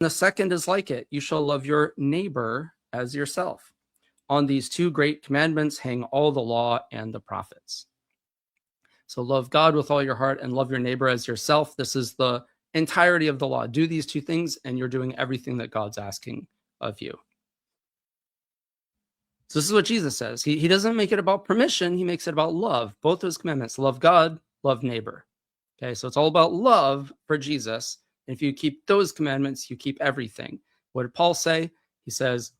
The second is like it. You shall love your neighbor as yourself. On these two great commandments hang all the law and the prophets. So love God with all your heart and love your neighbor as yourself. This is the entirety of the law. Do these two things and you're doing everything that God's asking of you. So this is what Jesus says. He doesn't make it about permission. He makes it about love. Both those commandments, love God, love neighbor. Okay, so it's all about love for Jesus. And if you keep those commandments, you keep everything. What did Paul say? He says,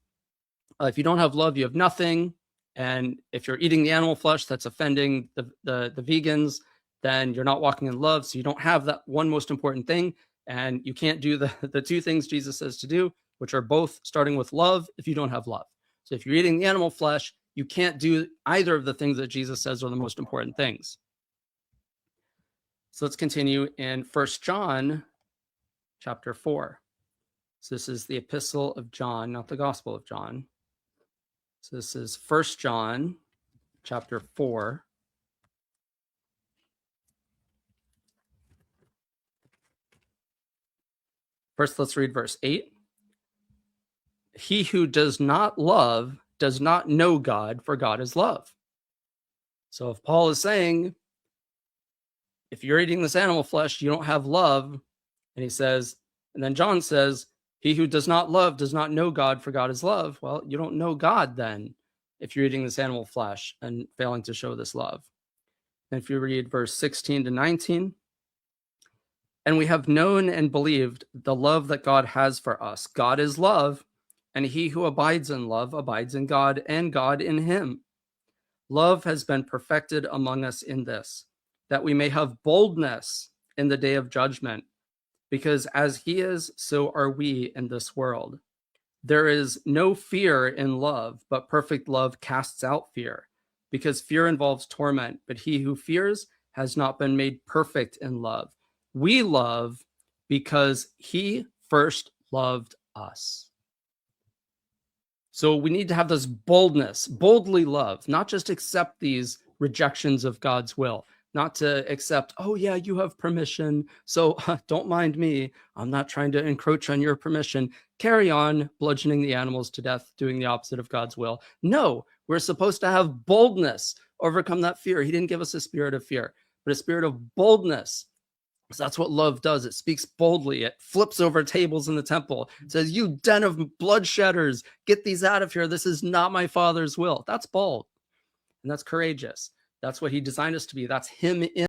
if you don't have love, you have nothing. And if you're eating the animal flesh that's offending the vegans, then you're not walking in love. So you don't have that one most important thing. And you can't do the two things Jesus says to do, which are both starting with love if you don't have love. So if you're eating the animal flesh, you can't do either of the things that Jesus says are the most important things. So let's continue in 1 John chapter 4. So this is the epistle of John, not the gospel of John. So this is 1 John chapter 4. First, let's read verse 8. He who does not love does not know God, for God is love. So if Paul is saying, if you're eating this animal flesh, you don't have love. And he says, and then John says, he who does not love does not know God, for God is love. Well, you don't know God then if you're eating this animal flesh and failing to show this love. And if you read verse 16 to 19, and we have known and believed the love that God has for us. God is love, and he who abides in love abides in God, and God in him. Love has been perfected among us in this, that we may have boldness in the day of judgment, because as he is, so are we in this world. There is no fear in love, but perfect love casts out fear, because fear involves torment, but he who fears has not been made perfect in love. We love because he first loved us. So we need to have this boldness, boldly love, not just accept these rejections of God's will, not to accept, oh yeah, you have permission, so don't mind me. I'm not trying to encroach on your permission. Carry on bludgeoning the animals to death, doing the opposite of God's will. No, we're supposed to have boldness, overcome that fear. He didn't give us a spirit of fear, but a spirit of boldness. So that's what love does. It speaks boldly. It flips over tables in the temple. It says, you den of bloodshedders, get these out of here. This is not my Father's will. That's bold. And that's courageous. That's what he designed us to be. That's him in